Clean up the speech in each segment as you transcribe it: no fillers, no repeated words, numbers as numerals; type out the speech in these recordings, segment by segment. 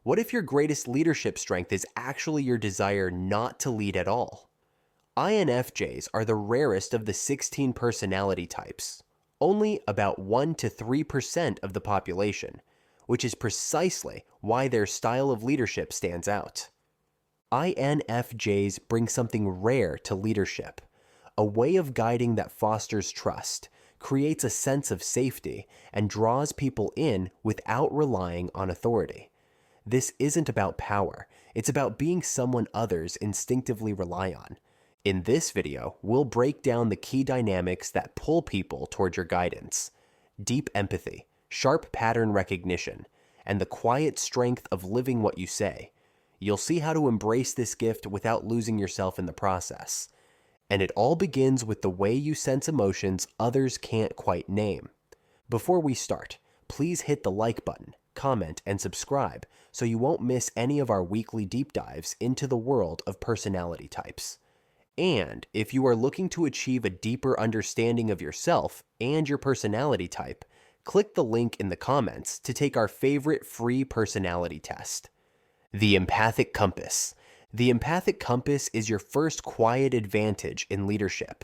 What if your greatest leadership strength is actually your desire not to lead at all? INFJs are the rarest of the 16 personality types, only about 1 to 3% of the population, which is precisely why their style of leadership stands out. INFJs bring something rare to leadership, a way of guiding that fosters trust, creates a sense of safety, and draws people in without relying on authority. This isn't about power, it's about being someone others instinctively rely on. In this video, we'll break down the key dynamics that pull people toward your guidance: deep empathy, sharp pattern recognition, and the quiet strength of living what you say. You'll see how to embrace this gift without losing yourself in the process. And it all begins with the way you sense emotions others can't quite name. Before we start, please hit the like button, comment, and subscribe so you won't miss any of our weekly deep dives into the world of personality types. And if you are looking to achieve a deeper understanding of yourself and your personality type, click the link in the comments to take our favorite free personality test. The Empathic Compass. The empathic compass is your first quiet advantage in leadership.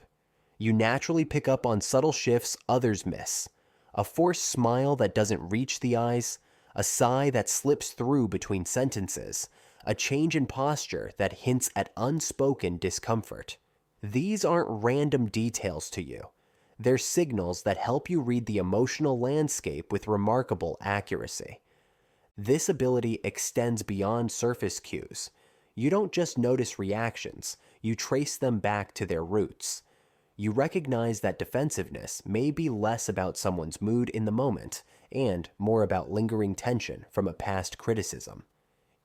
You naturally pick up on subtle shifts others miss: a forced smile that doesn't reach the eyes, a sigh that slips through between sentences, a change in posture that hints at unspoken discomfort. These aren't random details to you. They're signals that help you read the emotional landscape with remarkable accuracy. This ability extends beyond surface cues. You don't just notice reactions, you trace them back to their roots. You recognize that defensiveness may be less about someone's mood in the moment and more about lingering tension from a past criticism.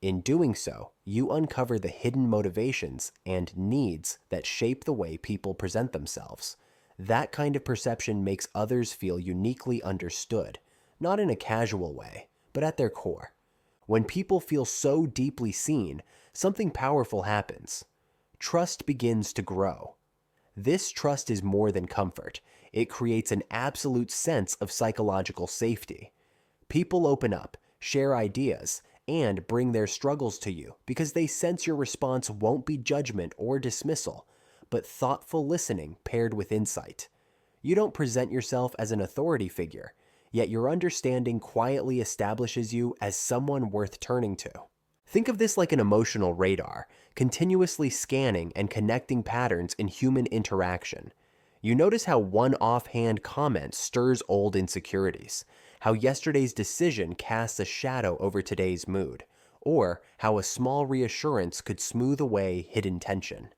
In doing so, you uncover the hidden motivations and needs that shape the way people present themselves. That kind of perception makes others feel uniquely understood, not in a casual way, but at their core. When people feel so deeply seen, something powerful happens. Trust begins to grow. This trust is more than comfort. It creates an absolute sense of psychological safety. People open up, share ideas, and bring their struggles to you because they sense your response won't be judgment or dismissal, but thoughtful listening paired with insight. You don't present yourself as an authority figure, yet your understanding quietly establishes you as someone worth turning to. Think of this like an emotional radar, continuously scanning and connecting patterns in human interaction. You notice how one offhand comment stirs old insecurities, how yesterday's decision casts a shadow over today's mood, or how a small reassurance could smooth away hidden tension.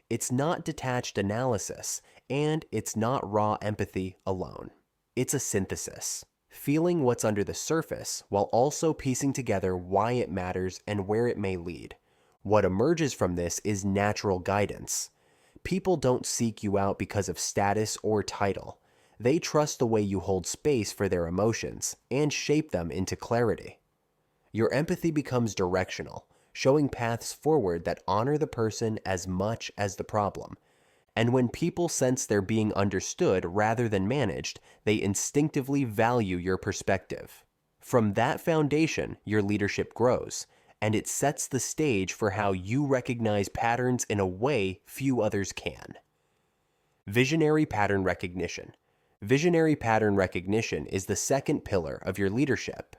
It's not detached analysis, and it's not raw empathy alone. It's a synthesis, feeling what's under the surface while also piecing together why it matters and where it may lead. What emerges from this is natural guidance. People don't seek you out because of status or title. They trust the way you hold space for their emotions and shape them into clarity. Your empathy becomes directional, showing paths forward that honor the person as much as the problem. And when people sense they're being understood rather than managed, they instinctively value your perspective. From that foundation, your leadership grows, and it sets the stage for how you recognize patterns in a way few others can. Visionary pattern recognition. Visionary pattern recognition is the second pillar of your leadership.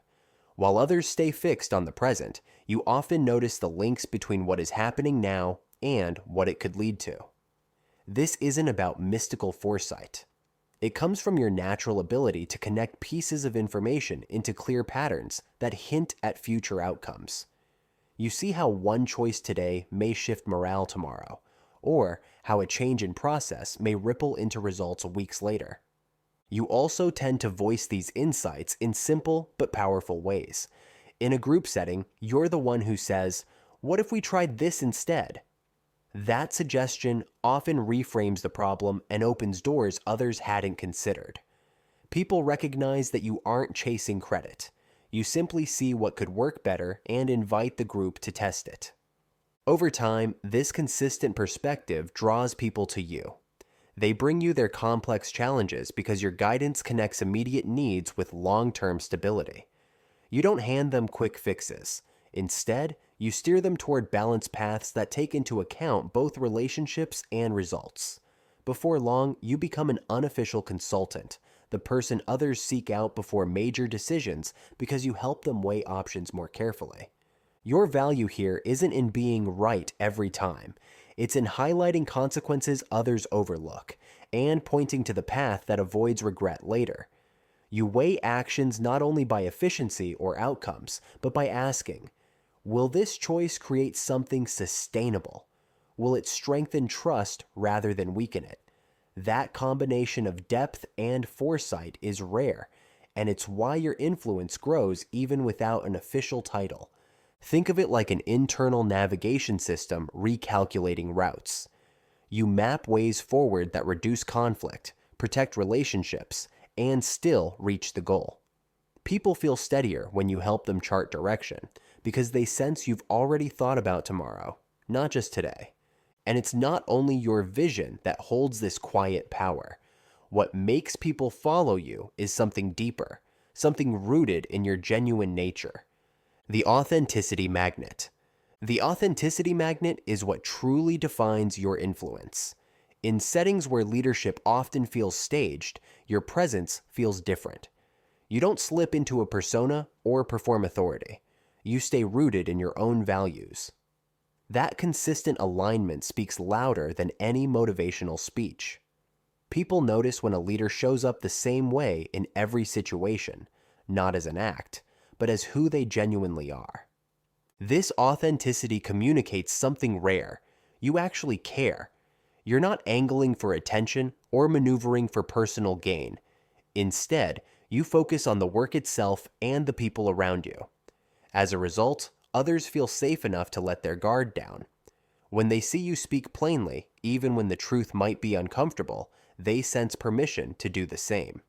While others stay fixed on the present, you often notice the links between what is happening now and what it could lead to. This isn't about mystical foresight. It comes from your natural ability to connect pieces of information into clear patterns that hint at future outcomes. You see how one choice today may shift morale tomorrow, or how a change in process may ripple into results weeks later. You also tend to voice these insights in simple but powerful ways. In a group setting, you're the one who says, "What if we tried this instead?" That suggestion often reframes the problem and opens doors others hadn't considered. People recognize that you aren't chasing credit. You simply see what could work better and invite the group to test it. Over time, this consistent perspective draws people to you. They bring you their complex challenges because your guidance connects immediate needs with long-term stability. You don't hand them quick fixes. Instead, you steer them toward balanced paths that take into account both relationships and results. Before long, you become an unofficial consultant, the person others seek out before major decisions because you help them weigh options more carefully. Your value here isn't in being right every time. It's in highlighting consequences others overlook and pointing to the path that avoids regret later. You weigh actions not only by efficiency or outcomes, but by asking, will this choice create something sustainable? Will it strengthen trust rather than weaken it? That combination of depth and foresight is rare, and it's why your influence grows even without an official title. Think of it like an internal navigation system recalculating routes. You map ways forward that reduce conflict, protect relationships, and still reach the goal. People feel steadier when you help them chart direction because they sense you've already thought about tomorrow, not just today. And it's not only your vision that holds this quiet power. What makes people follow you is something deeper, something rooted in your genuine nature. The authenticity magnet. The authenticity magnet is what truly defines your influence. In settings where leadership often feels staged, your presence feels different. You don't slip into a persona or perform authority. You stay rooted in your own values. That consistent alignment speaks louder than any motivational speech. People notice when a leader shows up the same way in every situation, not as an act, but as who they genuinely are. This authenticity communicates something rare. You actually care. You're not angling for attention or maneuvering for personal gain. Instead, you focus on the work itself and the people around you. As a result, others feel safe enough to let their guard down. When they see you speak plainly, even when the truth might be uncomfortable, they sense permission to do the same.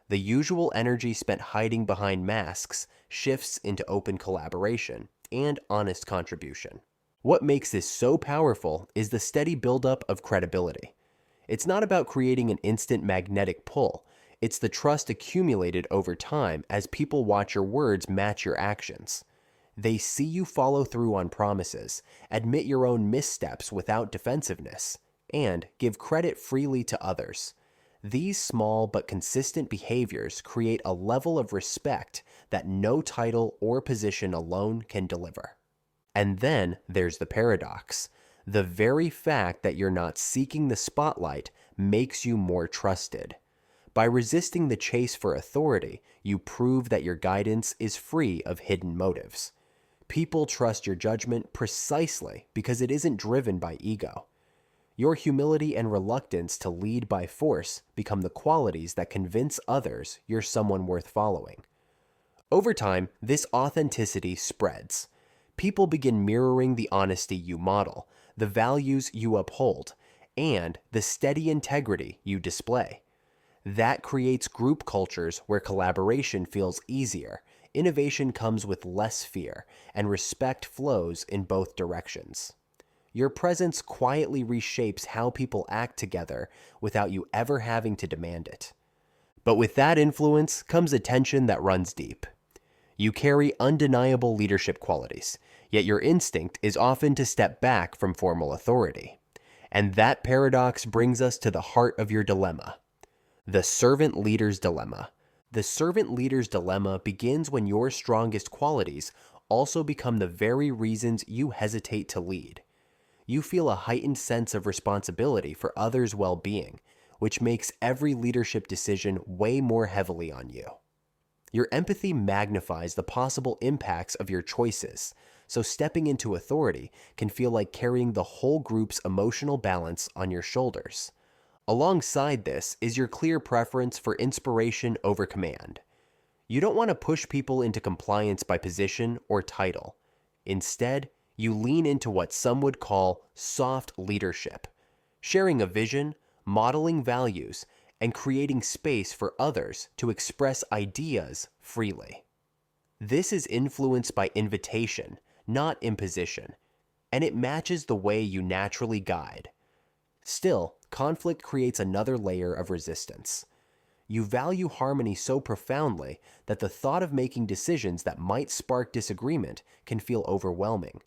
The usual energy spent hiding behind masks shifts into open collaboration and honest contribution. What makes this so powerful is the steady buildup of credibility. It's not about creating an instant magnetic pull. It's the trust accumulated over time as people watch your words match your actions. They see you follow through on promises, admit your own missteps without defensiveness, and give credit freely to others. These small but consistent behaviors create a level of respect that no title or position alone can deliver. And then there's the paradox. The very fact that you're not seeking the spotlight makes you more trusted. By resisting the chase for authority, you prove that your guidance is free of hidden motives. People trust your judgment precisely because it isn't driven by ego. Your humility and reluctance to lead by force become the qualities that convince others you're someone worth following. Over time, this authenticity spreads. People begin mirroring the honesty you model, the values you uphold, and the steady integrity you display. That creates group cultures where collaboration feels easier, innovation comes with less fear, and respect flows in both directions. Your presence quietly reshapes how people act together without you ever having to demand it. But with that influence comes a tension that runs deep. You carry undeniable leadership qualities, yet your instinct is often to step back from formal authority. And that paradox brings us to the heart of your dilemma. The servant leader's dilemma. The servant leader's dilemma begins when your strongest qualities also become the very reasons you hesitate to lead. You feel a heightened sense of responsibility for others' well-being, which makes every leadership decision weigh more heavily on you. Your empathy magnifies the possible impacts of your choices, so stepping into authority can feel like carrying the whole group's emotional balance on your shoulders. Alongside this is your clear preference for inspiration over command. You don't want to push people into compliance by position or title. Instead, you lean into what some would call soft leadership, sharing a vision, modeling values, and creating space for others to express ideas freely. This is influenced by invitation, not imposition, and it matches the way you naturally guide. Still, conflict creates another layer of resistance. You value harmony so profoundly that the thought of making decisions that might spark disagreement can feel overwhelming.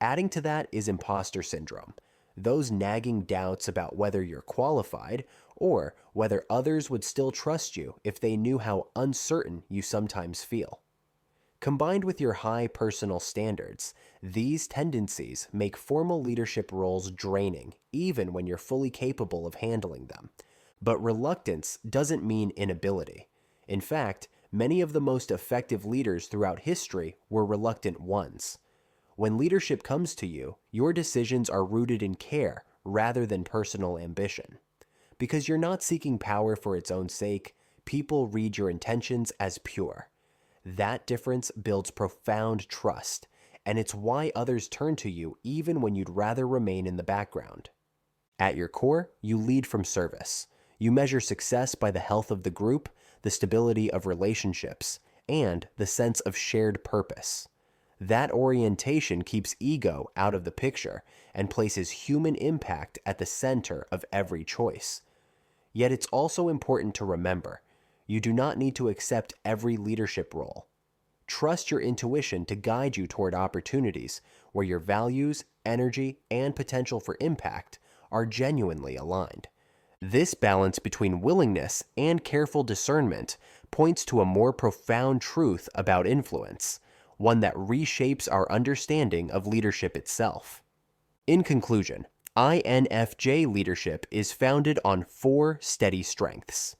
Adding to that is imposter syndrome, those nagging doubts about whether you're qualified or whether others would still trust you if they knew how uncertain you sometimes feel. Combined with your high personal standards, these tendencies make formal leadership roles draining, even when you're fully capable of handling them. But reluctance doesn't mean inability. In fact, many of the most effective leaders throughout history were reluctant ones. When leadership comes to you, your decisions are rooted in care rather than personal ambition. Because you're not seeking power for its own sake, people read your intentions as pure. That difference builds profound trust, and it's why others turn to you even when you'd rather remain in the background. At your core, you lead from service. You measure success by the health of the group, the stability of relationships, and the sense of shared purpose. That orientation keeps ego out of the picture and places human impact at the center of every choice. Yet it's also important to remember, you do not need to accept every leadership role. Trust your intuition to guide you toward opportunities where your values, energy, and potential for impact are genuinely aligned. This balance between willingness and careful discernment points to a more profound truth about influence, one that reshapes our understanding of leadership itself. In conclusion, INFJ leadership is founded on 4 steady strengths: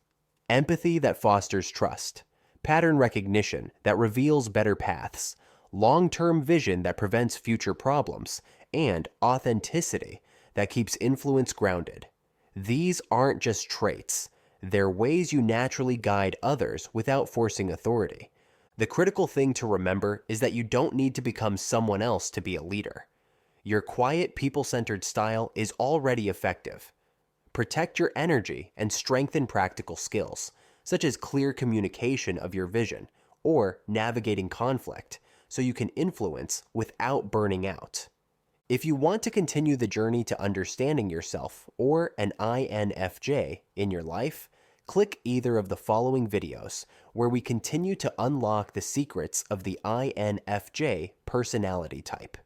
empathy that fosters trust, pattern recognition that reveals better paths, long-term vision that prevents future problems, and authenticity that keeps influence grounded. These aren't just traits, they're ways you naturally guide others without forcing authority. The critical thing to remember is that you don't need to become someone else to be a leader. Your quiet, people-centered style is already effective. Protect your energy and strengthen practical skills, such as clear communication of your vision or navigating conflict, so you can influence without burning out. If you want to continue the journey to understanding yourself or an INFJ in your life, click either of the following videos where we continue to unlock the secrets of the INFJ personality type.